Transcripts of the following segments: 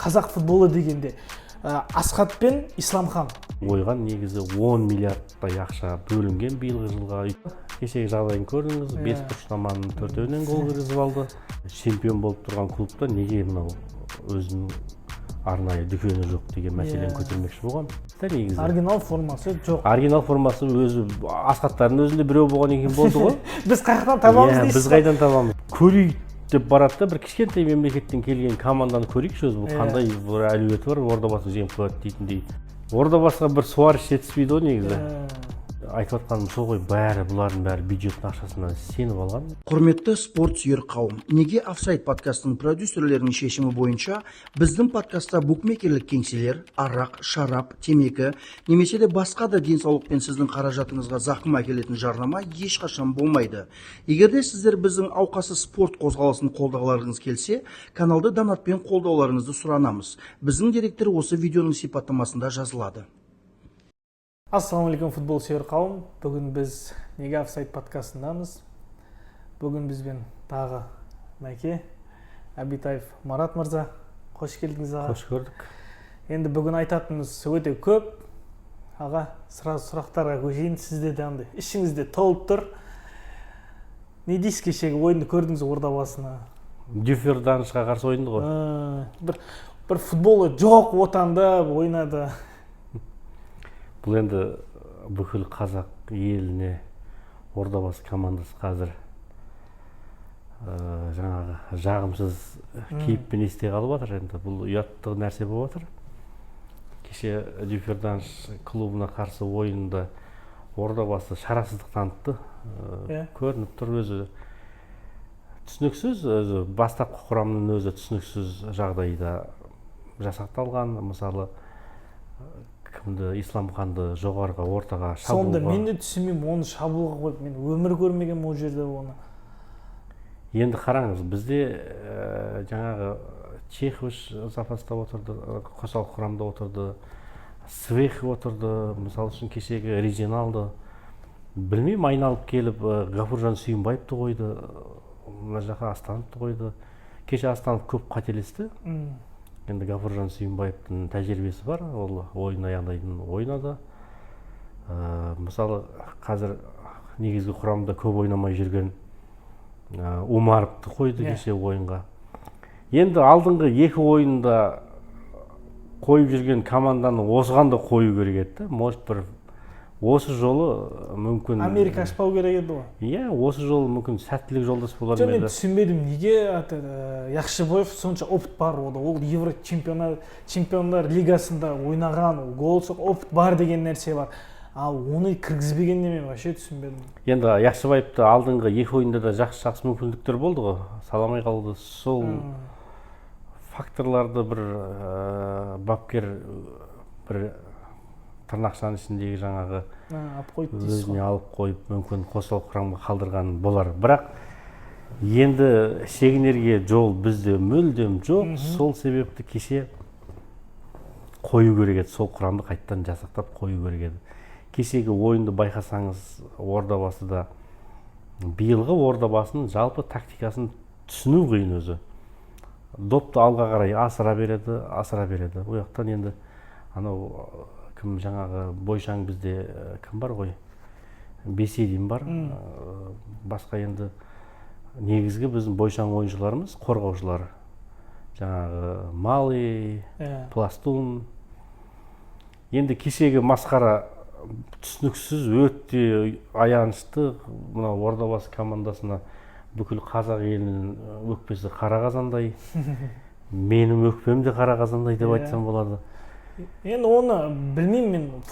қазақ футболы дегенде Асхат пен Исламхан. Ойған негізі 10 миллиардтай ақша бөлінген биылғы жылға. Кешегі жағдайын көрдіңіз, 5 бұрыштаманың 4-еуінен гол кіргізіп алды. Чемпион болып тұрған клубта неге мынау өзінің арнайы дүкені жоқ деген мәселені көтермекші болған. Оригинал формасы жоқ. Оригинал формасы өзі Асхаттардың өзінде біреу болған екен болды ғой. Біз қайдан табамыз дейсіз? Біз қайдан табамыз? Көрейік деп барады да, бір кішкентай мемлекеттен келген команданы көрейікші, өзі бұл қандай бір әлеуеті бар, Ордабасы жеңіп қояды дейтіндей. Ордабасыға бір суарыш жетіспейді ғой негізі. Айтып жатқаным сол ғой, бұлардың бәрі бюджеттің ақшасына сеніп алған. Құрметті спорт сүйер қауым, неге офсайд подкастының продюсерлерінің шешімі бойынша біздің подкастта букмекерлік кеңселер, арақ, шарап, темекі немесе де басқа да денсаулықпен сіздің қаражатыңызға зақым әкелетін жарнама ешқашан болмайды. Егерде сіздер біздің ауқасы спорт қозғалысын қолдағыларыңыз келсе, каналды донатпен қолдауларыңызды сұранамыз. Біздің деректер осы видеоның сипаттамасында жазылады. Ассалаумағалейкум футбол сүйер қауым. Бүгін біз неге офсайд подкастындамыз. Бүгін бізбен тағы Мәке Әбитаев Марат мырза. Қош келдіңіз аға. Қош көрдік. Енді бүгін айтатынымыз өте көп. Аға, сразу сұрақтарға көшейін. Сізде де андай ішіңізде толып тұр. Не дейсіз, кешегі ойынды көрдіңіз Ордабасыны? Дюферданшқа қарсы ойынды ғой. Бір футболы жоқ, отанда ойнады. Бұл енді бүкіл қазақ еліне Ордабасы командасы қазір жаңағы жағымсыз кейіппен есте қалып жатыр. Енді бұл ұятты нәрсе болып жатыр. Кеше Дюферданш клубына қарсы ойында Ордабасы шарасыздық танытты. Көрініп тұр, өзі түсініксіз, өзі бастапқы құрамның өзі түсініксіз жағдайда жасақталған. Мысалы кімді, Исламханды жоғарыға, ортаға шабуылға. Сонда мен де түсінмеймін, оны шабуылға қойып, мен өмір көрмеген ол жерде оны. Енді қараңыз, бізде жаңағы Чехович запаста отырды, қосалық құрамда отырды, Свех отырды, мысалы үшін кешегі Резиналды. Білмеймін, айналып келіп, Ғафуржан Сүйінбаевты қойды, мына жаққа Астановты қойды. Кеше Астанов көп қателесті. Енді Ғафуржан Сүйінбаевтың тәжірибесі бар, ол ойын аяқтайтын ойнады. Мысалы, қазір негізгі құрамда көп ойнамай жүрген Умаровты қойды кеше ойынға. Енді алдыңғы екі ойында қойып жүрген команданы осыған да қою керек еді. Может бір осы жолы мүмкін Америка ашпау керек еді ғой. Иә, осы жолы мүмкін сәттілік жолдас болар ма еді. Мен түсінбедім, неге Яқшыбаев сонша опыт бар, ол Евро чемпиондар лигасында ойнаған, гол соқ, опыт бар деген нәрсе бар. Ал оны кіргізбеген немен вообще түсінбедім. Енді Яқшыбаевты алдыңғы екі ойында да жақсы мүмкіндіктер болды ғой, саламай қалды. Сол факторларды бір бапкер бір тырнақшаның ішіндегі жаңағы өзіне алып қойып, мүмкін қосалық құрамға қалдырған болар. Бірақ енді шегінерге жол бізде мүлдем жоқ. Сол себепті кеше қою керек еді, сол құрамды қайттан жасақтап қою керек еді. Кешегі ойынды байқасаңыз, Ордабасыда биылғы Ордабасының жалпы тактикасын түсіну қиын өзі. Допты алға қарай асыра береді. Ол жақтан енді анау кім жаңағы бойшаң бізде кім бар ғой? Беседин бар. Басқа енді негізгі біздің бойшаң ойыншыларымыз, қорғаушылар. Жаңағы Мали, Пластун. Енді кешегі масқара түсініксіз, өте аянышты. Мына Ордабасы командасына бүкіл қазақ елінің өкпесі қара қазандай. Менің өкпем де қара қазандай деп айтсам болады. Енді оны білмеймін,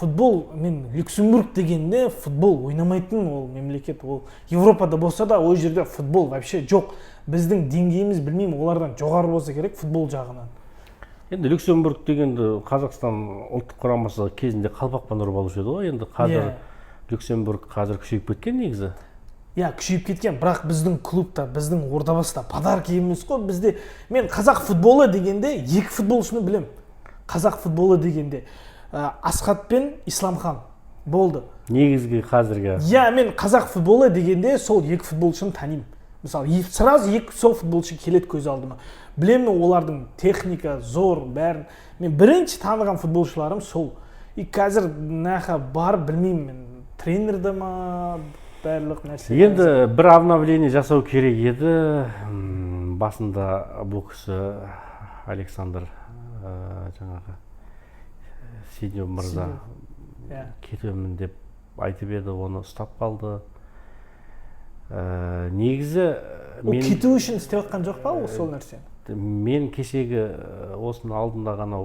мен Люксембург дегенде футбол ойнамайтын ол мемлекет, ол Европада болса да ол жерде футбол вообще жоқ. Біздің деңгейіміз білмеймін, олардан жоғары болса керек футбол жағынан. Енді Люксембург дегенде Қазақстан ұлттық құрамасы кезінде қалпақпен ұрып алушы еді ғой. Енді қазір Люксембург қазір күшейіп кеткен негізі. Иә, күшейіп кеткен, бірақ біздің клубта, біздің Ордабасыда подарка емес қой. Бізде мен қазақ футболы дегенде екі футболшыны білем. Қазақ футболы дегенде Асхат пен Исламхан болды. Негізгі қазіргі. Иә, мен қазақ футболы дегенде сол екі футболшыны танимын. мысалы сразу екі сол футболшы келеді көз алдыма. Білемін олардың техника зор бәрін. Мен бірінші таныған футболшыларым сол. И қазір наха бар білмеймін мен тренерді ма барлық нәрсе. Енді бір обновление жасау керек еді. Басында бұл кісі Александр жаңағы Сиднев мырза кетемін деп айтып еді, оны ұстап қалды. Негізі ол кету үшін істеп жатқан жоқ па сол нәрсені? Мен кешегі осының алдында ғана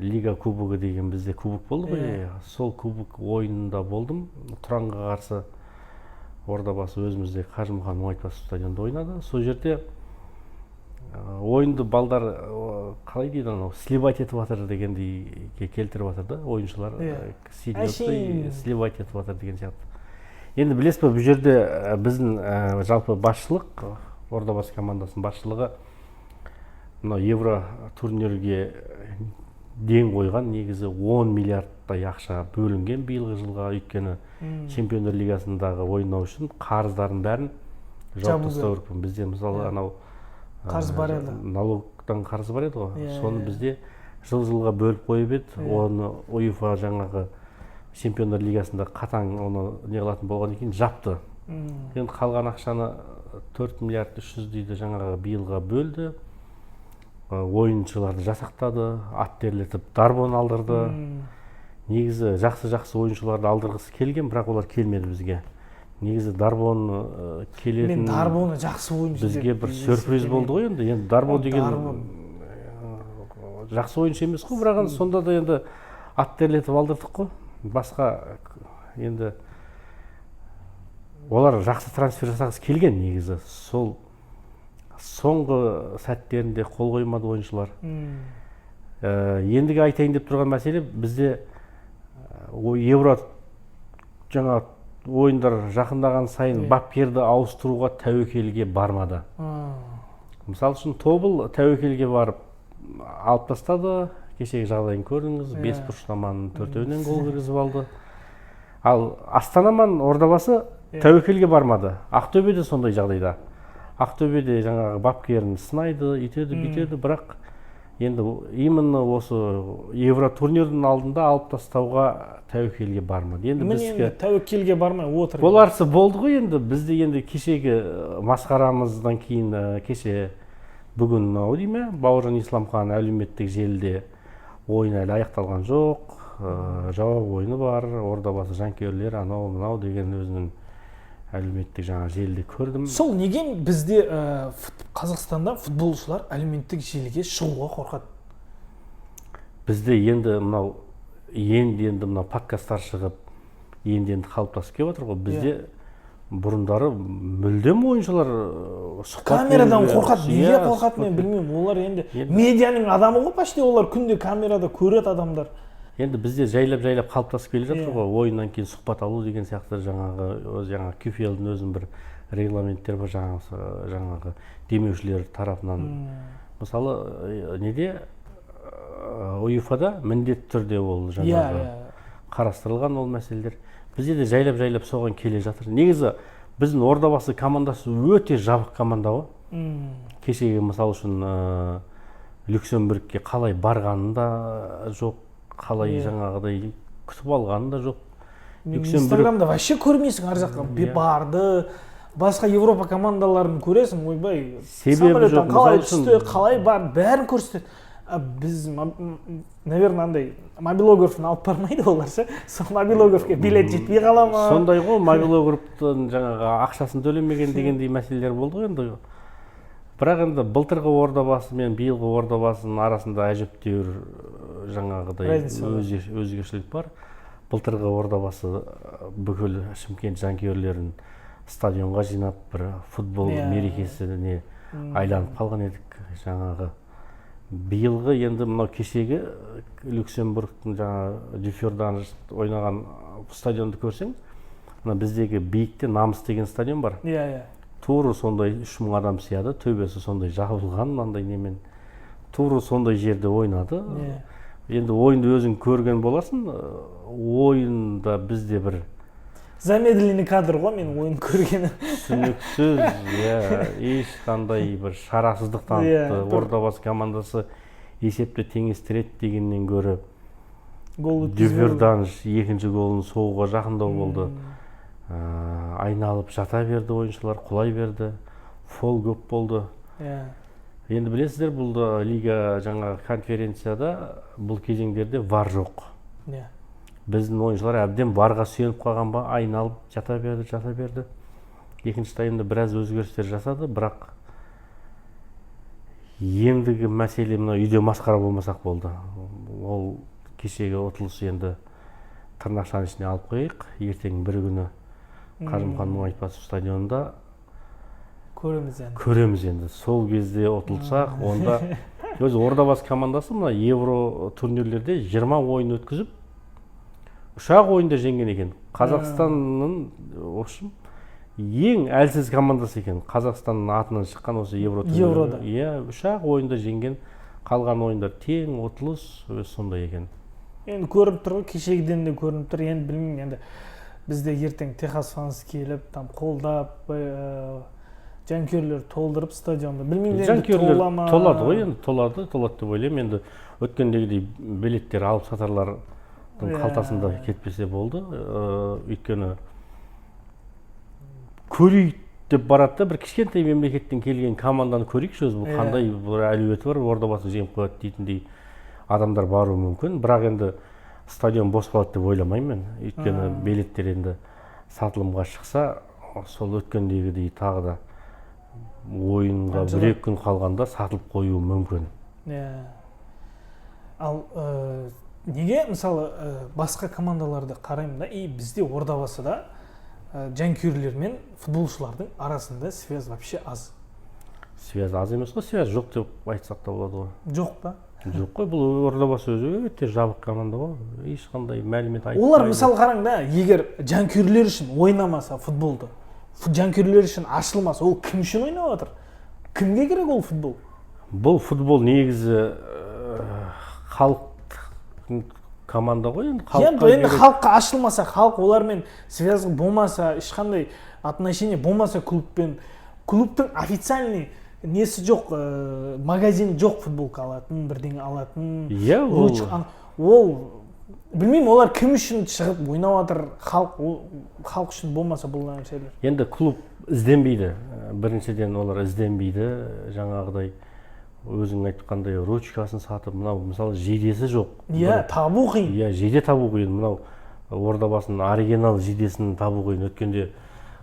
Лига кубогы деген бізде кубок болды ғой. Сол кубок ойынында болдым. Тұранға қарсы Ордабасы өзімізде Қажымұқан Мұңайтпасов стадионда ойнады. Сол жерде ойынды балдар қалай дейді, анау сливать етіп жатыр дегендей келтіріп жатыр да, ойыншылар Сидневті сливать етіп жатыр деген сияқты. Енді білесіз бе, бұл жерде біздің жалпы басшылық, Ордабасы командасының басшылығы мынау Евро турнирге ден қойған, негізі 10 миллиардтай ақша бөлінген биылғы жылға, өйткені Чемпиондар лигасындағы ойнау үшін қарыздарын бәрін жауып тастау керек. Бізде мысалы анау қарыз бар еді. Налогтан қарыз бар еді ғой. Соны бізде жыл-жылға бөліп қойып еді. Оны УЕФА жаңағы Чемпиондар лигасында қатаң оны не қылатын болған екен, жапты. Енді қалған ақшаны 4 миллиард 300 дейді жаңағы биылға бөлді. Ойыншыларды жасақтады, ат терлетіп Дарбон алдырды. Негізі жақсы ойыншыларды алдырғысы келген, бірақ олар келмеді бізге. Негізі Дарбон келетін... Мен Дарбоны жақсы ойыншы деп... Бізге бір сюрприз болды ғой енді. Енді Дарбон деген жақсы ойыншы емес қой, бірақ сонда да енді ат терлетіп алдырдық қой. Басқа енді олар жақсы трансфер жасағысы келген негізі. Сол соңғы сәттерінде қол қоймады ойыншылар. Ендігі айтайын деп тұрған мәселе, бізде Евро жаңа ойындар жақындаған сайын бапкерді ауыстыруға тәуекелге бармады. Мысалы үшін Тобыл тәуекелге барып алып тастады. Кешегі жағдайын көрдіңіз, 5 бұрыштаманың 4-өөнен гол кіргізіп алды. Ал Астанаман Ордабасы тәуекелге бармады. Ақтөбеде сондай жағдайда. Ақтөбеде жаңағы бапкерін сынайды, үйтеді, бүйтеді, бірақ енді именно осы Евро турнирдің алдында алып тастауға тәуекелге бармады. Енді біз тәуекелге бармай отыр. Боларсы болды ғой енді. Бізде енді кешегі масқарамыздан кейін кеше бүгін дейме, Бауыржан Исламхан әлеуметтік желіде ойын әлі аяқталған жоқ, жауап ойыны бар, Ордабасы жанкүйерлер анау мынау деген өзінің әлеуметтік жаңа желіде көрдім. Сол неге бізде Қазақстанда футболшылар әлеуметтік желіге шығуға қорқады? Бізде енді мынау енді подкасттар шығып, енді қалыптасып келіп отыр ғой. Бізде бұрындары мүлдем ойыншылар камерадан қорқады. Неге қорқады мен білмеймін. Олар енді медианың адамы ғой, почти олар күнде камерада көреді адамдар. Енді бізде жайлап қалыптасып келе жатыр ғой. Ойыннан кейін сұхбат алу деген сияқты жаңағы QFL-дің өзінің бір регламенттері бар, жаңағы демеушілер тарапынан. Мысалы, неде УЕФА-да міндетті түрде ол жаңағы қарастырылған ол мәселелер. Бізде де жайлап соған келе жатыр. Негізі біздің Ордабасы командасы өте жабық команда ғой. Кешегі мысалы үшін Люксембургке қалай барғаны да жоқ, қалай жаңағыдай күтіп алғаны да жоқ. Инстаграмда вообще көрмейсің, ар жаққа барды, басқа Европа командаларын көресің, ойбай. Себебі жоқ, қалай түсті, қалай бар, бәрін көрсетеді. Біз, наверное, андай мобилографын алып бармайды олар ше. Сол мобилографке билет жетпей қала ма? Сондай ғой, мобилографтың жаңағы ақшасын төлемеген дегендей мәселелер болды ғой енді. Бірақ енді былтырғы Ордабасы мен биылғы Ордабасының арасында әжептәуір жаңағыдай өзгешелік бар. Былтырғы Ордабасы бүкіл Шымкент жанкүйерлерін стадионға жинап бір футбол мерекесіне айланып қалған едік жаңағы. Биылғы енді мынау кешегі Люксембургтың жаңа Дюфердан ойнаған стадионды көрсең, біздегі биікте Намыс деген стадион бар. Туры сондай 3000 адам сияды, төбесі сондай жабылған, мынандай немен. Туры сондай жерде ойнады. Енді ойынды өзің көрген боласың, ойында бізде бір замедленный кадр ғой мен ойын көргенім. түсініксіз, ешқандай бір шарасыздық танытты. Ордабасы командасы есепті теңестіреді дегеннен гөрі Дюверданж екінші голын соғуға жақындау болды. Айналып жата берді ойыншылар, құлай берді. Фол көп болды. Енді білесіздер, бұл лига жаңа конференцияда бұл кезеңдерде вар жоқ. Біздің ойыншылар әбден варға сүйеніп қалған ба, айналып жата берді. Екінші таймда біраз өзгерістер жасады, бірақ ендігі мәселе мына үйде масқара болмасақ болды. Ол кешегі ұтылыс енді тырнақшаның ішіне алып қойық. Ертең бір күні Қажымқан Мұңайтпасов стадионында көреміз енді. Сол кезде ұтылсақ, онда өз Ордабасы командасы мына Евро турнирлерде 20 ойын өткізіп, ұшақ ойында жеңген екен. Қазақстанның ең әлсіз командасы екен. Қазақстанның атынан шыққан осы Евро турнирде. Ұшақ ойында жеңген, қалған ойындар тең, ұтылыс сондай екен. Енді көріп тұр, кешегіден де көрініп тұр. Енді білмеймін, енді бізде ертең Техас фансы келіп, қолдап, жанкүйерлер толдырып стадионда. Білмеймін, жанкүйерлер толады ғой, енді толады деп ойлаймын. Енді өткендегідей билеттер алып сатарлар қалтасында кетпесе болды. Өйткені көрейік деп барады да, бір кішкентай мемлекеттен келген команданы көрейікші, өзі бұл қандай бір әлеуеті бар, Ордабасын жеңіп қояды дейтіндей адамдар баруы мүмкін. Бірақ енді стадион бос қалады деп ойламаймын. Өйткені билеттер енді сатылымға шықса, сол өткендегідей тағы да ойынға 1-2 күн қалғанда сатылып қоюы мүмкін. Ал неге мысалы басқа командаларды қараймын да, бізде Ордабасыда жанкүйерлер мен футболшылардың арасында связь вообще аз. Связь аз емес қой, связь жоқ деп айтсақ та болады ғой. Жоқ па? Жоқ қой, бұл Ордабасы өзі өте жабық команда ғой. Ешқандай мәлімет айтпайды. Олар мысалы қараң да, егер жанкүйерлер үшін ойнамаса футболды, жанкүйерлер үшін ашылмаса, ол кім үшін ойнап жатыр? Кімге керек ол футбол? Бұл футбол негізі халық команда ғой, енді халыққа ашылмаса, халық олармен связь болмаса, ешқандай отношение болмаса клубпен, клубтың официальный несі жоқ, магазин жоқ, футболка алатын, бірдеңе алатын. Ол білмеймін, олар кім үшін шығып ойнап жатыр, халық үшін болмаса бұл нәрселер. Енді клуб ізденбейді. Біріншіден олар ізденбейді, жаңағыдай өзің айтқандай ручкасын сатып, мынау мысалы жейдесі жоқ. Табу қиын. Жейде табу қиын. Мынау Ордабасының оригинал жейдесін табу қиын. Өткенде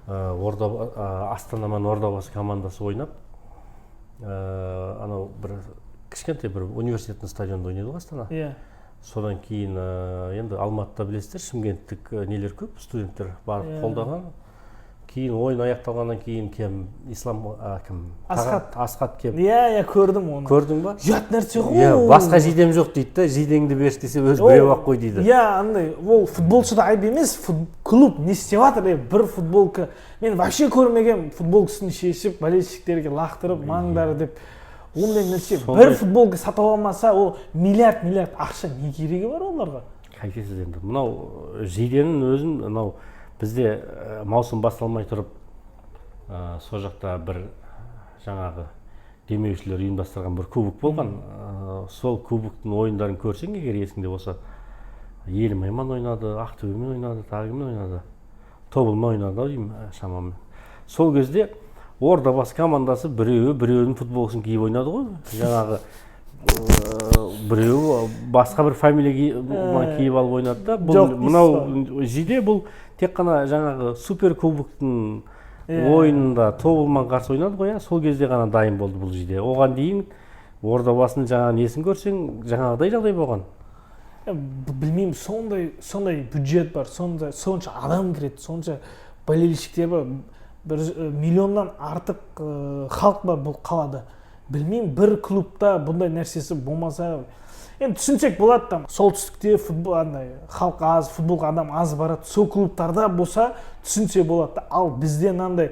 Астанаман Ордабасы командасы ойнап, анау бір кішкентай бір университеттің стадионында ойнайды ғой Астана. Содан кейін енді Алматыда білесіздер, шымкенттік нелер көп, студенттер барып қолдаған. Кейін ойын аяқталғаннан кейін Асқат кеп. Көрдім оны. Көрдің ба? Ұят нәрсе ғой. Басқа жейдем жоқ дейді да, жейдеңді берші десе өзі біреу ақ қой дейді. Андай, ол футболшыда айып емес, клуб не істеп жатыр, бір футболка. Мен вообще көрмеген, футболкасын шешіп, болельщиктерге лақтырып, маңдары деп. Ондай нәрсе, бір футболка сатып алмаса, ол миллиард ақша не керегі бар оларға? Қайтесіз енді. Мынау жейденің өзін, мынау бізде маусым басталмай тұрып, сол жақта бір жаңағы демеушілер ұйымдастырған бір кубок болған. Сол кубоктың ойындарын көрсең, егер есіңде болса, Елімаймен ойнады, Ақтөбемен ойнады, Тағымен ойнады, Тобылмен ойнады деймін шамамен. Сол кезде Ордабасы командасы біреуінің футболкасын киіп ойнады ғой. Жаңағы біреуі басқа бір фамилия киіп алып ойнады да. Мынау жейде бұл тек қана жаңағы супер кубоктың ойынында Тобылмен қарсы ойнады ғой. Сол кезде ғана дайын болды бұл жейде. Оған дейін Ордабасының жаңағы несін көрсең, жаңағыдай жағдай болған. Білмеймін, сондай бюджет бар, сонша адам кіреді, сонша болельщиктер бар, бір миллионнан артық халық бар бұл қалада. Білмеймін, бір клубта бұндай нәрсесі болмаса, енді түсінсек болады там, солтүстікте халық аз, футболға адам аз барады, сол клубтарда болса түсінсе болады. Ал бізде нандай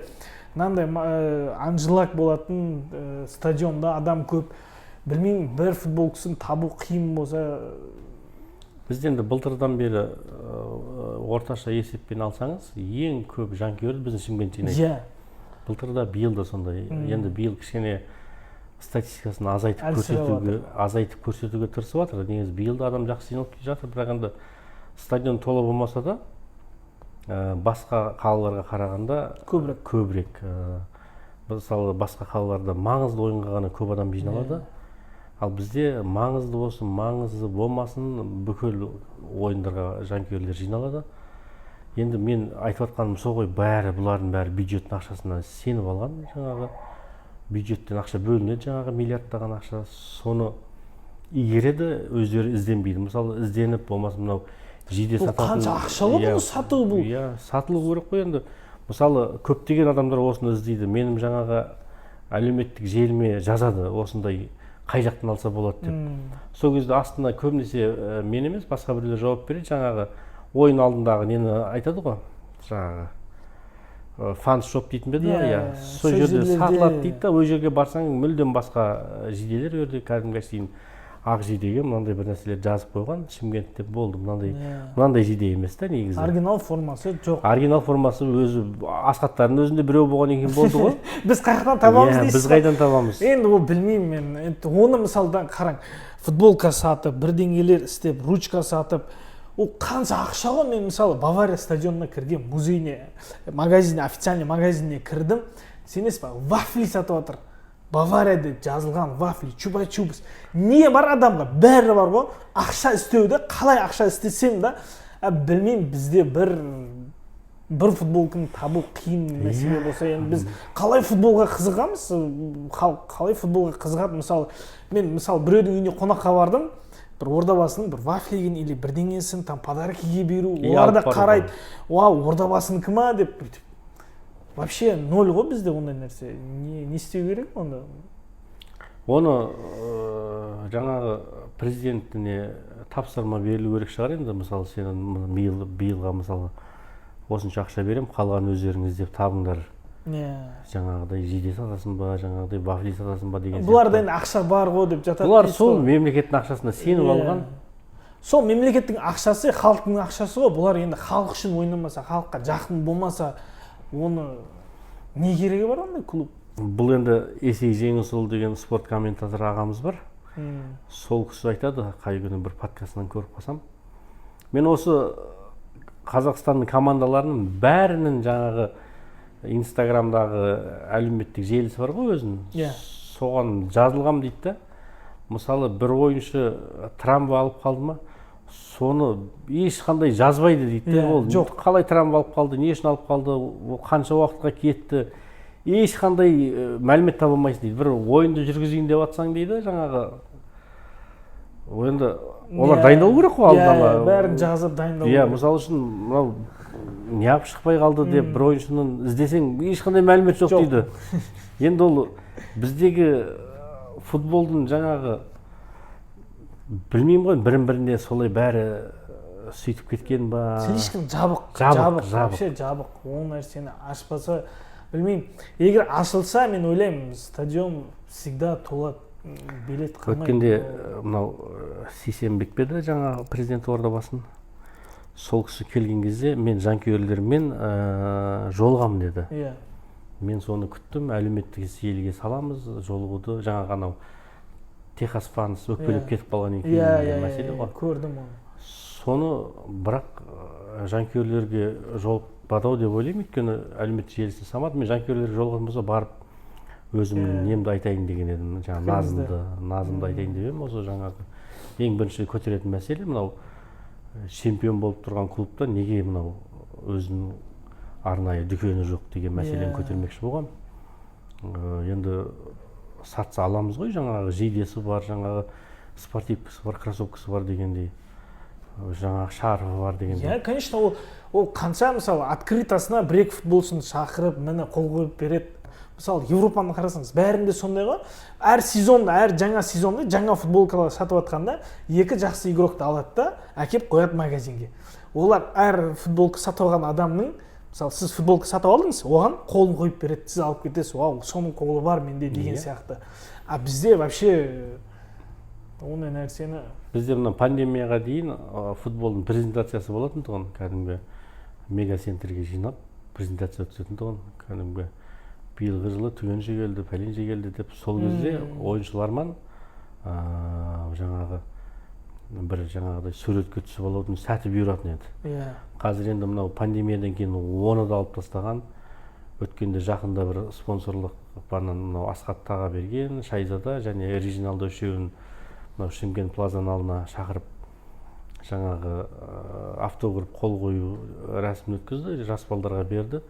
анжелак болатын стадионда адам көп, білмеймін, бір футболкасын табу қиын болса. Бізде енді былтырдан бері орташа есеппен алсаңыз, ең көп жанкүйерді біздің Шымкент жинайды. Иә. Былтыр да, биыл да сондай. Енді биыл кішкене статистикасын азайтып көрсетуге тырысып жатыр. Негізі биыл да адам жақсы жиналып келе жатыр, бірақ енді стадион тола болмаса да, басқа қалаларға қарағанда көбірек. Мысалы, басқа қалаларда маңызды ойынға ғана көп адам жиналады. Ал бізде маңызды болсын, маңызды болмасын, бүкіл ойындарға жанкүйерлер жиналады. Енді мен айтып жатқаным сол ғой, бұлардың бәрі бюджеттің ақшасына сеніп алған, жаңағы бюджеттен ақша бөлінеді, жаңағы миллиардтаған ақша, соны игереді, өздері ізденбейді. Мысалы, ізденіп болмаса мынау жиде сататын. Қанша ақша ғой бұл сату бұл? Иә, сатылу керек қой енді. Мысалы, көптеген адамдар осыны іздейді. Менің жаңағы әлеуметтік желіме жазады, осындай қай жақтан алса болады деп. Сол кезде астына көбінесе мен емес, басқа біреулер жауап береді, жаңағы ойын алдындағы нені айтады ғой, жаңағы фан-шоп дейтін беді ғой, сол жерде сатылады дейді да, ол жерге барсаң мүлдем басқа жиделер өрді, кәдімгі әшейін ақ жидеге мынандай бір нәрселер жазып қойған, Шымкентте болды, мынандай жиде емес та негізі. Оригинал формасы жоқ. Оригинал формасы өзі, Асқаттардың өзінде біреу болған екен болды ғой. Біз қайдан табамыз дейсіз? Біз қайдан табамыз? Енді ол білмеймін мен. Оны мысалдан қараң, футболка сатып, бірдеңелер істеп, ручка сатып, ол қанша ақша ғой. Мен мысалы Бавария стадионына кірген, музейіне, магазине, официальный магазиніне кірдім. Сенесіз ба, вафли сатып отыр. Бавария деп жазылған вафли, чупа-чупс. Не бар адамға? Бәрі бар ғой. Ақша істеуде, қалай ақша істесем да, білмеймін, бізде бір футболканы табу қиын мәселе болса, енді біз қалай футболға қызығамыз? Қалай футболға қызығады? Мен біреудің үйіне қонаққа бардым. Бір Ордабасының бір вафлеген или бірдеңесін там подаркиге беру, олар да қарайды. Вау, Ордабасынікі ма деп бүйтіп. Вообще ноль ғой бізде ондай нәрсе. Не істеу керек онда? Оны жаңағы президентіне тапсырма берілу керек шығар енді. Мысалы, сенің биылға мысалы осынша ақша берем, қалған өздеріңіз деп табыңдар. Жаңағыдай жиде сатасың ба, жаңағыдай вафли сатасың ба деген. Бұларда енді ақша бар ғой деп жатады. Бұлар сол мемлекеттің ақшасына сеніп алған. Сол мемлекеттің ақшасы, халықтың ақшасы ғой. Бұлар енді халық үшін ойнамаса, халыққа жақын болмаса, оны не керегі бар ондай клуб? Бұл енді Есей Жеңісұлы деген спорт комментатор ағамыз бар. Сол кісі айтады, қай күні бір подкастынан көріп қалсам. Мен осы Қазақстанның командаларының бәрінің жаңағы Инстаграмдағы әлеуметтік желісі бар ғой өзінің. Соған жазылғам дейді да. Мысалы, бір ойыншы травма алып қалды ма, соны ешқандай жазбайды дейді. Ол қалай травма алып қалды, не үшін алып қалды, қанша уақытқа кетті, ешқандай мәлімет таба алмайсың дейді. Бір ойынды жүргізейін деп жатсаң дейді, жаңағы ойында олар дайындалу керек қой алдына. Бәрін жазып дайындалу керек. Мысалы үшін мынау неғып шықпай қалды деп бір ойыншының іздесең ешқандай мәлімет жоқ дейді. Енді ол біздегі футболдың жаңағы білмеймін ғой, бірін-біріне солай бәрі сөйтіп кеткен ба? Слишком жабық. Вообще жабық. Ол нәрсені ашпаса, білмеймін. Егер ашылса, мен ойлаймын, стадион всегда толады. Билет қалмайды. Өткенде мынау Сейсенбек беді жаңа президент Ордабасын. Сол кісі келген кезде мен жанкүйерлермен жолығамын деді. Мен соны күттім, әлеуметтік желіге саламыз, жолығуды. Жаңа анау Техас фанс өкпелеп кетіп қалған екен мәселе ғой. Көрдім оны. Соны бірақ жанкүйерлерге жолықпады деп ойлаймын, өйткені әлеуметтік желісіне салмады. Мен жанкүйерлерге жолыққан болса барып өзімнің немді айтайын деген едім, жаңағы назымды айтайын деп едім. Осы жаңағы ең бірінші көтеретін мәселе мынау чемпион болып тұрған клубта неге мынау өзінің арнайы дүкені жоқ деген мәселені көтермекші болған. Енді сатса аламыз ғой, жаңағы жейдесі бар, жаңағы спортивкасы бар, кроссовкасы бар дегендей, жаңағы шарфы бар дегендей. Конечно, ол қанша мысалы открытосына бір-екі футболшыны шақырып, міне қол қойып береді. Мысалы, Европаны қарасаңыз, бәрінде сондай ғой. Әр жаңа сезонда жаңа футболкалар сатып атқанда, екі жақсы игрокты алады да, әкеп қояды магазинге. Олар әр футболка сатып алған адамның, мысалы, сіз футболка сатып алдыңыз, оған қолын қойып береді, сіз алып кетесіз, вау, соның қолы бар менде деген сияқты. А бізде вообще ондай нәрсені бізде мына пандемияға дейін футболдың презентациясы болатын тұғын, кәдімгі мегацентрге жинап презентация өткізетін тұғын, кәдімгі биылғы жылы түгенше келді, пәленше келді деп. Сол кезде ойыншылармен жаңағы бір жаңағыдай суретке түсіп алудың сәті бұйыратын еді. Қазір енді мынау пандемиядан кейін оны да алып тастаған. Өткенде жақында бір спонсорлық банан мынау Асхат Таға берген, Шайзада және оригиналда үшеуін мынау Шымкент Плазаның алдына шақырып жаңағы автограф қол қою рәсімін өткізді, жас балдарға берді.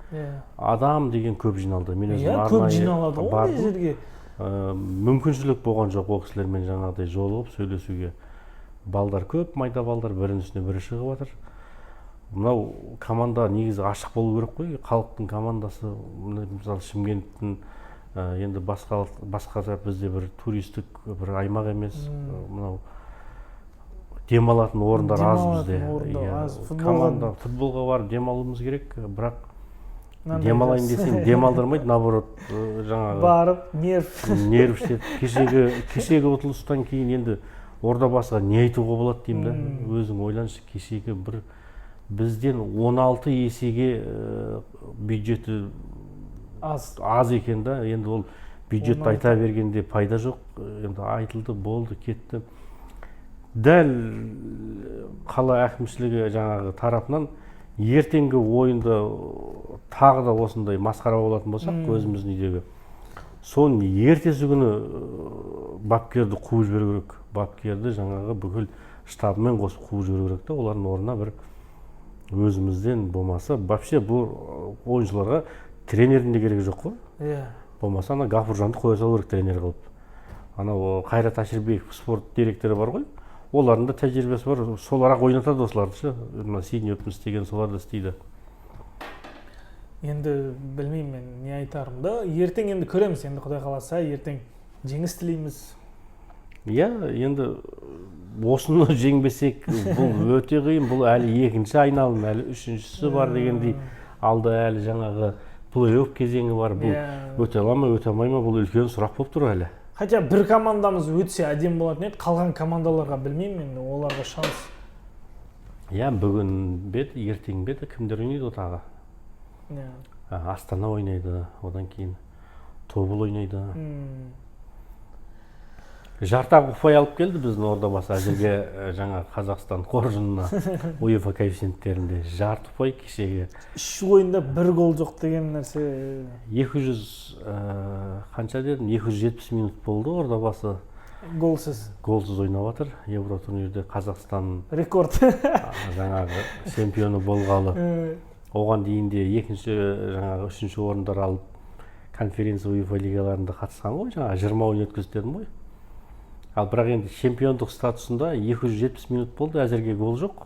Адам деген көп жиналды. Мен өзім арнайы бардым. Мүмкіншілік болған жоқ ол кісілермен жаңағыдай жолығып сөйлесуге. Балдар көп, майда балдар, бірінің үстіне бірі шығып жатыр. Мынау команда негізі ашық болу керек қой, халықтың командасы. Мысалы Шымкенттің енді басқа бізде бір туристік бір аймақ емес. Мынау демалатын орындар аз бізде. Команда футболға барып демалуымыз керек, бірақ демалайын десем демалдырмайды, наоборот жаңағы барып нерв ішеді. Кешегі ұтылыстан кейін енді Ордабасыға не айтуға болады деймін да. Өзің ойланшы, кешегі бір бізден 16 есеге бюджеті аз екен да. Енді ол бюджетті айта бергенде пайда жоқ. Енді айтылды, болды, кетті. Дәл қала әкімшілігі жаңағы тарапынан ертеңгі ойында тағы да осындай масқара болатын болсақ, өзіміздің үйдегі, соның ертесі күні бапкерді қуып жіберу керек. Бапкерді жаңағы бүкіл штабымен қосып қуып жіберу керек та, олардың орнына бір өзімізден болмаса, вообще бұл ойыншыларға тренердің де керегі жоқ қой. Болмаса ана Ғафуржанды қоя салу керек тренер қылып. Анау Қайрат Аширбеков спорт директоры бар ғой. Олардың да тәжірибесі бар, солар-ақ ойнатады осыларды ше. Синьопын істеген солар да істейді. Енді білмеймін мен не айтарымды. Ертең енді көреміз, енді Құдай қаласа, ертең жеңіс тілейміз. Енді осыны жеңбесек, бұл өте қиын, бұл әлі екінші айналым, әлі үшіншісі бар дегендей. Алда әлі жаңағы плей-офф кезеңі бар, бұл өте ала ма, өте алмай ма, бұл үлкен сұрақ болып тұр әлі. Хотя бір командамыз өтсе әдем болатын еді, қалған командаларға білмеймін, оларға шанс. Бүгін беді, ертең беді, кімдер ойнайды отағы? Астана ойнайды, одан кейін Тобыл ойнайды. Жартақ ұпай алып келді біздің Ордабасы әзірге жаңа Қазақстан қоржынына UEFA коэффициенттерінде жарты ұпай кешеге. 3 ойында 1 гол жоқ деген нәрсе. 200 қанша дедім, 270 минут болды Ордабасы. Голсыз ойнап жатыр. Евро турнирде Қазақстан рекорд жаңағы чемпионы болғалы. Оған дейін де екінші жаңағы үшінші орындар алып конференция UEFA лигаларында қатысқан ғой, жаңағы 20 ойын өткізді дедім ғой. Ал бірақ енді чемпиондық статусында 270 минут болды, әзірге гол жоқ.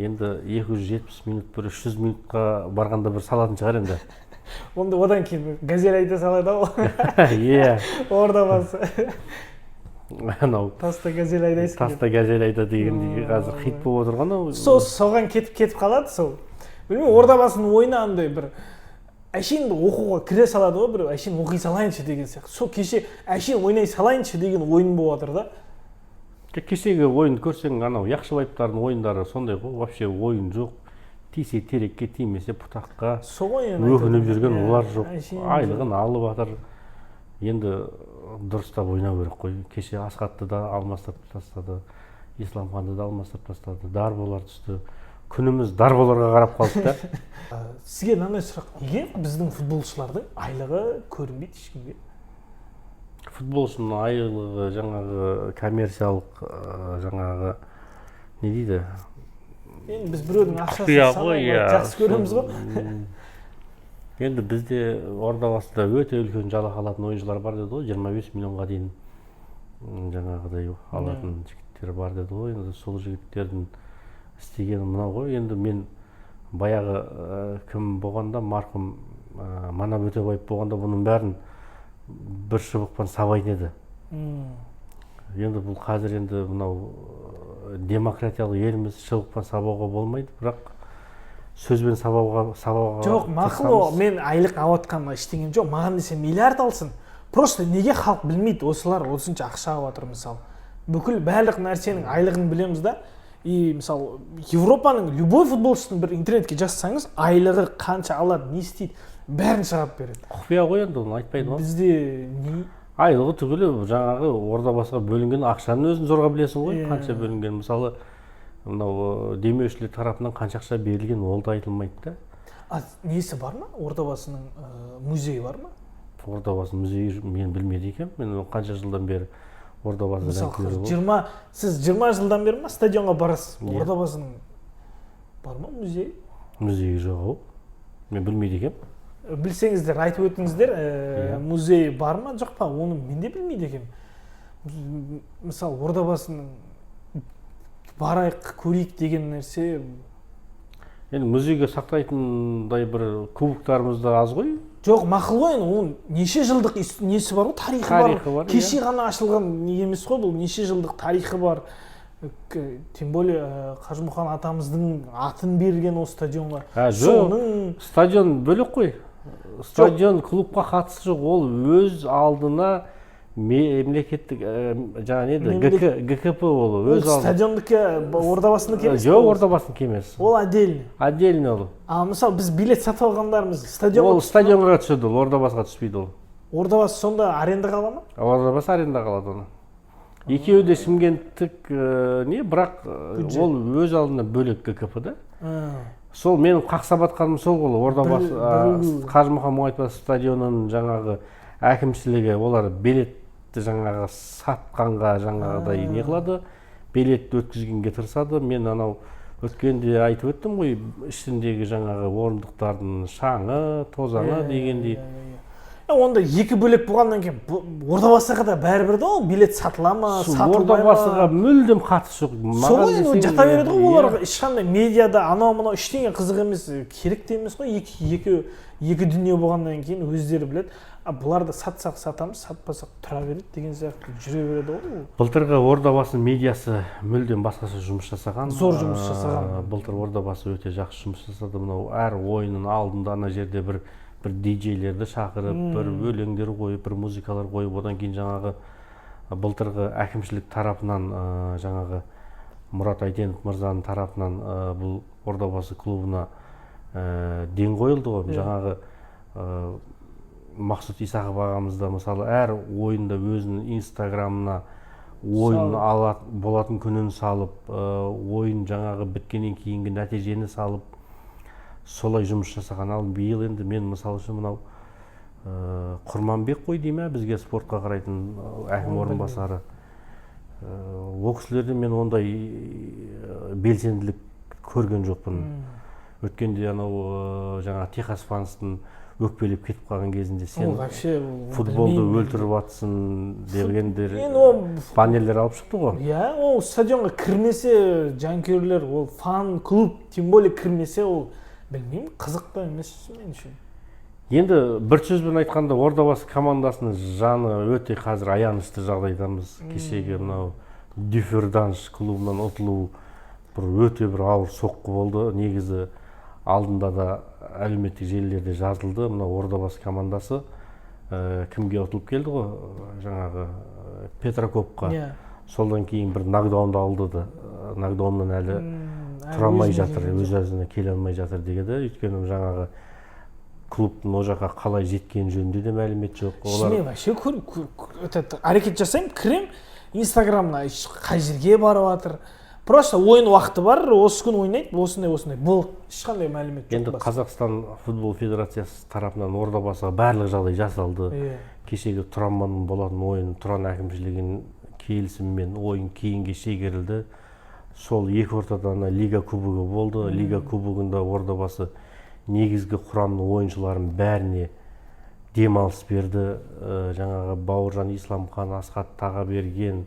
Енді 270 минут бір 300 минутқа барғанда бір салатын шығар енді. Одан кейін газель айта салады ғой. Ордабасы. Анау таста газель айдайсың. Таста газель айта дегендей қазір хит болып отырған ау. Соған кетіп қалады сол. Білмеймін, Ордабасының ойына андай бір әшейін оқуға кіре салады ғой, біреу әшейін оқи салайыншы деген сияқты. Сол кеше әшейін ойнай салайыншы деген ойын болып жатыр да. Кешегі ойынды көрсең, анау Яқшыбаевтардың ойындары сондай ғой, вообще ойын жоқ. Тисе терекке, тимесе бұтаққа өкініп жүрген олар жоқ. Айлығын алып жатыр. Енді дұрыстап ойнау керек қой. Кеше Асхатты да алмастырып тастады, Исламханды да алмастырып тастады, Дарболар түсті. Күніміз Дарболарға қарап қалды да. Сізге мынандай сұрақ, неге біздің футболшылардың айлығы көрінбейді ешкімге? Футболшының айлығы жаңағы коммерциялық жаңағы не дейді? Енді біз біреудің ақшасын санай жақсы көреміз ғой. Енді бізде Ордабасыда өте үлкен жалақы алатын ойыншылар бар деді ғой, 25 миллионға дейін жаңағыдай алатын жігіттер бар деді ғой. Енді сол жігіттердің істегені мынау ғой. Енді мен баяғы кім болғанда, марқұм Манап Өтебаев болғанда бұның бәрін бір шыбықпен сабайтын еді. Енді бұл қазір енді мынау демократиялық еліміз, шыбықпен сабауға болмайды, бірақ сөзбен сабауға жоқ, мақұл, мен айлық алыватқан ештеңем жоқ. Маған десе миллиард алсын. Просто неге халық білмейді, осылар осынша ақша алып жатыр мысалы. бүкіл барлық нәрсенің айлығын білеміз да. И мысалы Европаның любой футболшысын бір интернетке жазсаңыз, айлығы қанша алады, не істейді, бәрін шығарып береді. Құпия ғой енді, оны айтпайды ғой. Бізде не? Айлығы түгілі жаңағы Ордабасыға бөлінген ақшаның өзін зорға білесің ғой, қанша бөлінген. Мысалы, мынау демеушілер тарапынан қанша ақша берілген, ол да айтылмайды да. Несі бар ма? Ордабасының музейі бар ма? Ордабасы музейі мен білмеді екенмін. Мен қанша жылдан бері Ордабасы Мысалы, сіз 20 жылдан бері ма стадионға барасыз? Ордабасының бар ма музейі? Музейі жоқ. Мен білмейді екенмін. Білсеңіздер, айтып өтіңіздер, музей бар ма, жоқ па? Оны мен де білмейді екенмін. Мысалы, Ордабасының барайық, көрейік деген нәрсе. Енді музейге сақтайтындай бір кубоктарымыз да аз ғой. Жоқ, мақұл ғой, оның неше жылдық несі бар ғой, тарихы бар. Кеше ғана ашылған емес қой, бұл неше жылдық тарихы бар. Тем более Қажымұқан атамыздың атын берген ол стадионға. Жоқ, стадион бөлек қой. Стадион клубқа қатысы жоқ, ол өз алдына мемлекеттік жаңа еді ГКП ол өз алдына. Стадиондікі Ордабасынікі емес? Жоқ, Ордабасынікі емес. Ол отдельный. Отдельный ол. Мысалы біз билет сатып алғандарымыз стадионға. Ол стадионға түседі, ол Ордабасыға түспейді ол. Ордабасы сонда арендаға ала ма? Ордабасы арендаға алады оны. Екеуі де Шымкенттік бірақ ол өз алдына бөлек ГКП да. Сол менің қақсабатқаным сол ғой, Ордабасы Қажымұқан Мұңайтпасов стадионының жаңағы әкімшілігі, олар билетті жаңағы сатқанға жаңағыдай не қылады, билетті өткізгенге тырысады. Мен анау өткенде айтып өттім ғой, ішіндегі жаңағы орындықтардың шаңы, тозаңы дегендей. Онда екі бөлек болғаннан кейін Ордабасыға да бәрібір де ол билет сатыла ма, сатылмай ма? Ордабасыға мүлдем қатысы жоқ. Солай енді жата береді ғой, оларға ешқандай медиада анау-мынау ештеңе қызық емес, керек те емес қой. Екі дүние болғаннан кейін өздері біледі. Бұларды сатсақ сатамыз, сатпасақ тұра береді деген сияқты жүре береді ғой. Былтырғы Ордабасының медиасы мүлдем басқаша жұмыс жасаған. Зор жұмыс жасаған. Былтыр Ордабасы өте жақсы жұмыс жасады. Мынау әр ойынның алдында ана жерде бір диджейлерді шақырып, бір өлеңдер қойып, бір музыкалар қойып, одан кейін жаңағы былтырғы әкімшілік тарапынан жаңағы Мұрат Айтенов мырзаның тарапынан бұл Ордабасы клубына ден қойылды ғой. Жаңағы Мақсұт Исақов ағамыз да мысалы әр ойында өзінің инстаграмына ойын болатын күнін салып, ойын жаңағы біткеннен кейінгі нәтижені салып, солай жұмыс жасаған. Ал биыл енді мен мысалы үшін мынау Құрманбек қой дейме, бізге спортқа қарайтын әкім орынбасары. Ол кісілерден мен ондай белсенділік көрген жоқпын. Өткенде анау жаңа Техас Фанстың өкпелеп кетіп қалған кезінде сен футболды өлтіріп атсың дегендер панельдер алып шықты ғой. Иә, ол стадионға кірмесе жанкүйерлер, ол фан клуб, тем более кірмесе ол білмеймін, қызық та емес мен үшін. Енді бір сөзбен айтқанда Ордабасы командасының жаны өте қазір аянышты жағдайдамыз. Кешегі мынау Дюферданш клубынан ұтылу бір өте бір ауыр соққы болды. Негізі алдында да әлеуметтік желілерде жазылды. Мынау Ордабасы командасы кімге ұтылып келді ғой? Жаңағы Петрокопқа. Солдан кейін бір нокдаунды алды. Нокдауннан әлі тұра алмай жатыр, өз-өзіне келе алмай жатыр дегенде. Өйткені жаңағы клубтың о жаққа қалай жеткен жөнінде де мәлімет жоқ. Мен вообще әрекет жасаймын, кірем, инстаграмына қай жерге барып жатыр. Просто ойын уақыты бар, осы күн ойнайды, осындай бұл ешқандай мәлімет жоқ. Енді Қазақстан футбол федерациясы тарапынан Ордабасыға барлық жағдай жасалды. Кешегі Тұранның болатын ойын Тұран әкімшілігінің келісімімен ойын кейінге шегерілді. Сол екі ортада Лига кубогы болды. Лига кубогында Ордабасы негізгі құрамның ойыншыларын бәріне демалыс берді. Жаңағы Бауыржан Исламхан, Асхат Тағаберген,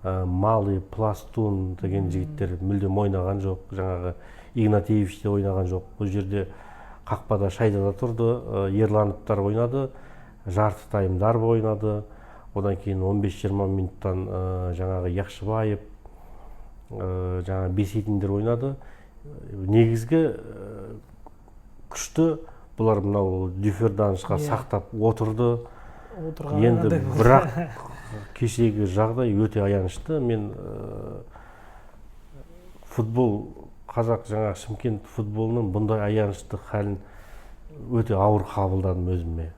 Малы, Пластун деген жігіттер мүлдем ойнаған жоқ. Жаңағы Игнатьевич те ойнаған жоқ. Бұл жерде қақпада шайдада тұрды. Ерлановтар ойнады, жарты таймдар ойнады. Одан кейін 15-20 минуттан жаңағы Яқшыбаев, жаңа Бесетиндер ойнады. Негізгі күшті бұлар мынау Дюферданшқа сақтап отырды. Енді бірақ кешегі жағдай өте аянышты. Мен қазақ жаңағы Шымкент футболының бұндай аянышты халін өте ауыр қабылдадым өзіме.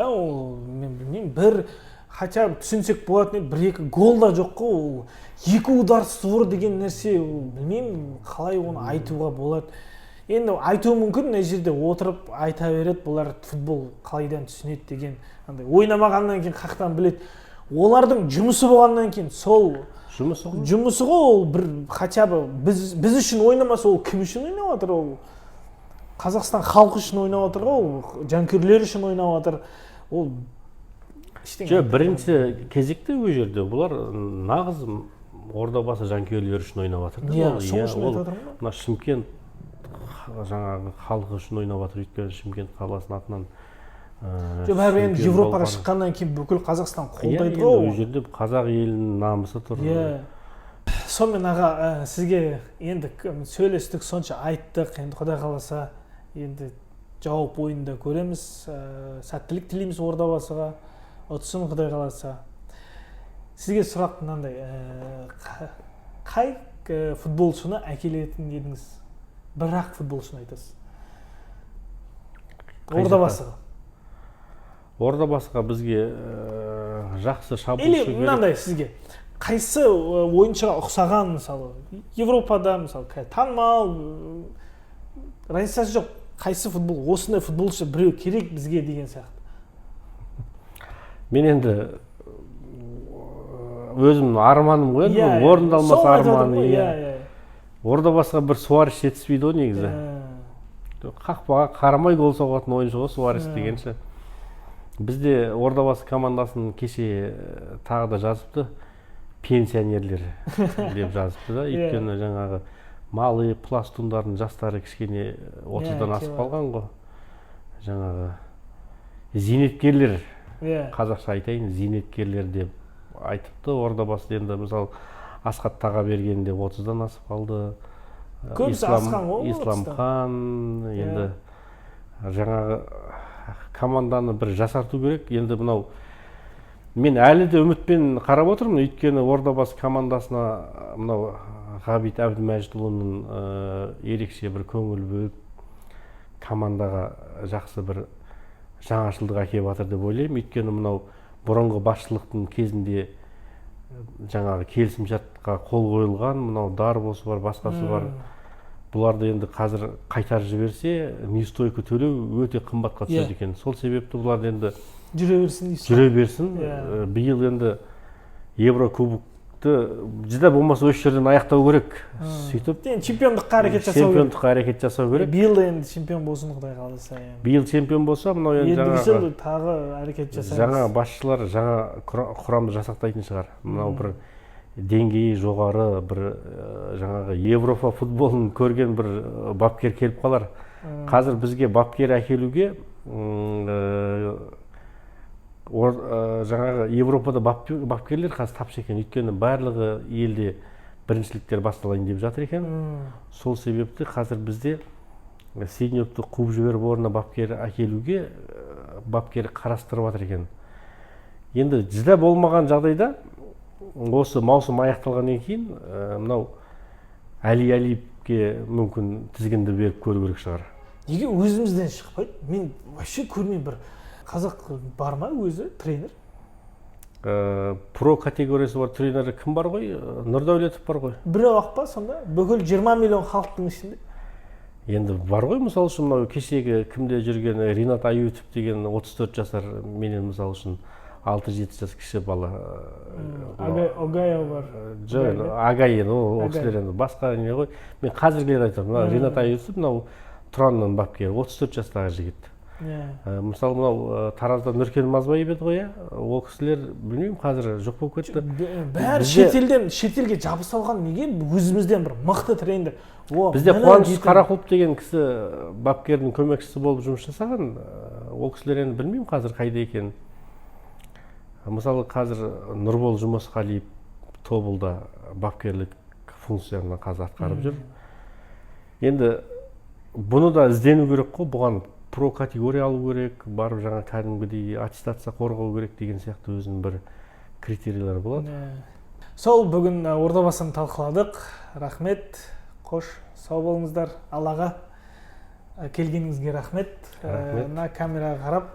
Ол мен білмеймін, бір хотя бы түсінсек болатын, бір екі гол да жоқ қой, ол екі удар створ деген нәрсе, білмеймін қалай оны айтуға болады. Енді айтуы мүмкін, мына жерде отырып айта береді, бұлар футбол қалайдан түсінеді деген, ойнамағаннан кейін қақтан біледі. Олардың жұмысы болғаннан кейін сол жұмысы ғой, ол бір хотя бы біз үшін ойнамаса, ол кім үшін ойнап жатыр? Ол Қазақстан халқы үшін ойнап жатыр ғой, ол жанкүйерлер үшін ойнап жатыр. Ол бірінші кезекте ол жерде бұлар нағыз Ордабасы жанкүйерлер үшін ойнап жатыр. Мына Шымкент жаңағы халқы үшін ойнап жатыр, өйткені Шымкент қаласының атынан бәрібір енді Европаға шыққаннан кейін бүкіл Қазақстан қолдайды ғой. Ол жерде қазақ елінің намысы тұр. Сонымен аға, сізге енді сөйлестік, сонша айттық, енді Құдай қаласа енді жауап ойында көреміз. Сәттілік тілейміз Ордабасыға, ұтсын Құдай қаласа. Сізге сұрақ мынандай, қай футболшыны әкелетін едіңіз? Бірақ футболшыны айтасыз. Ордабасыға. Ордабасыға бізге жақсы шабуылшы керек. Или мынандай сізге қайсы ойыншыға ұқсаған, мысалы Европада мысалы танымал, разницасы жоқ, қайсы футбол, осындай футболшы біреу керек бізге деген сияқты? Мен енді өзімнің арманым ғой, орындалмаса арманым. Ордабасыға бір Суарес жетіспейді ғой негізі. Қақпаға қарамай гол соғатын ойыншы ғой Суарес дегенше. Бізде Ордабасы командасының кеше тағы да жазыпты, пенсионерлер деп жазыпты да. Өйткені жаңағы малы пластундардың жастары кішкене 30-дан асып қалған ғой. Жаңағы зейнеткерлер, қазақша айтайын, зейнеткерлер деп айтыпты. Ордабасы енді мысалы Асқат Тағабергенде 30-дан асып қалды. Көбісі асқан ғой. Исламхан, енді жаңағы команданы бір жасарту керек. Енді мынау мен әлі де үмітпен қарап отырмын, өйткені Ордабасы командасына мынау Ғабит Әбдімәжітұлының ерекше бір көңіл бөліп командаға жақсы бір жаңашылдық әкеліп жатыр деп ойлаймын. Өйткені мынау бұрынғы басшылықтың кезінде жаңағы келісімшартқа қол қойылған, мынау Дарбосы бар, басқасы бар. Бұларды енді қазір қайтар жіберсе, неустойка төлеу өте қымбатқа түседі екен. Сол себепті бұларды енді жүре берсін. Биыл енді Еврокубокты жүдә болмаса осы жерден аяқтау керек. Сөйтіп чемпиондыққа әрекет жасау керек. Биыл да енді чемпион болсын Құдай қаласа. Биыл чемпион болса, мынау енді жаңағы тағы әрекет жасаймыз. Жаңа басшылар жаңа құрамды жасақтайтын шығар. Мынау бір деңгейі жоғары бір жаңағы Европа футболын көрген бір бапкер келіп қалар. Қазір бізге бапкер әкелуге жаңағы Европада бапкерлер қазір тапшы екен. Өйткені барлығы елде біріншіліктер басталайын деп жатыр екен. Сол себепті қазір бізде сеньорды қуып жіберіп орнына бапкер әкелуге бапкер қарастырып жатыр екен. Енді жүдә болмаған жағдайда осы маусым аяқталғаннан кейін мынау Әли Әлиевке мүмкін тізгінді беріп көру керек шығар. Неге өзімізден шықпайды? Мен вообще көрмеймін, бір қазақ бар ма өзі тренер? Про категориясы бар тренері кім бар ғой? Нұрдәулетов бар ғой. Біреу-ақ па сонда? Бүкіл 20 миллион халықтың ішінде? Енді бар ғой, мысалы үшін мынау кешегі кімде жүрген Ринат Аютов деген 34 жасар менен мысалы үшін 6-7 жас кіші бала. Огайо бар. Жоқ, Агайен, ол кісілер енді басқа не ғой. Мен қазіргілер айтамын, Ринат Аютов мынау Тұранның бапкері, 34 жастағы жігіт. Мысалы мынау Таразда Нұркен Мазбаев еді ғой, ол кісілер білмеймін қазір жоқ болып кетті. Бәрі шетелге жабыса алған, неге өзімізден бір мықты тренер. Бізде Қуаныш Қарақұлов деген кісі бапкердің көмекшісі болып жұмыс жасаған. Ол кісілер енді білмеймін қазір қайда екенін. Мысалы қазір Нұрбол Жұмасқалиев Тобылда бапкерлік функцияны қазір атқарып жүр. Енді бұны да іздену керек қой, бұған про категория алу керек, барып жаңа кәдімгідей аттестация қорғау керек деген сияқты өзінің бір критерийлер болады. Сол бүгін ордабасын талқыладық. Рахмет. Қош, сау болыңыздар. Аллаға келгеніңізге рахмет. Мына камераға қарап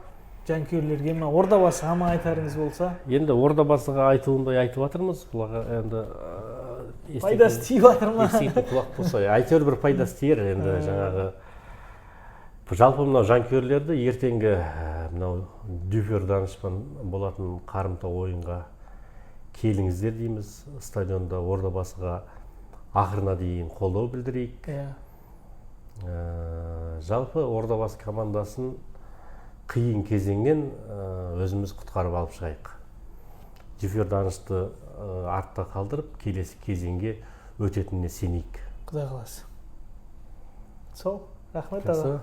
жанкүйерлерге ме ордабасыға ма айтарыңыз болса? Енді ордабасыға айтуындай айтып жатырмыз. Бұларға енді пайдасы тиіп жатыр ма? Еститін құлақ болса, әйтеуір бір пайдасы тиер. Енді жаңағы жалпы мынау жанкүйерлерді ертеңгі мынау дюфер данышпан болатын қарымта ойынға келіңіздер дейміз. Стадионда ордабасыға ақырына дейін қолдау білдірейік. Жалпы ордабасы командасын қиын кезеңнен өзіміз құтқарып алып шығайық. Дюфер данышты артта қалдырып, келесі кезеңге өтетініне сенейік. Құдай қаласа. Сол, рахмет аға.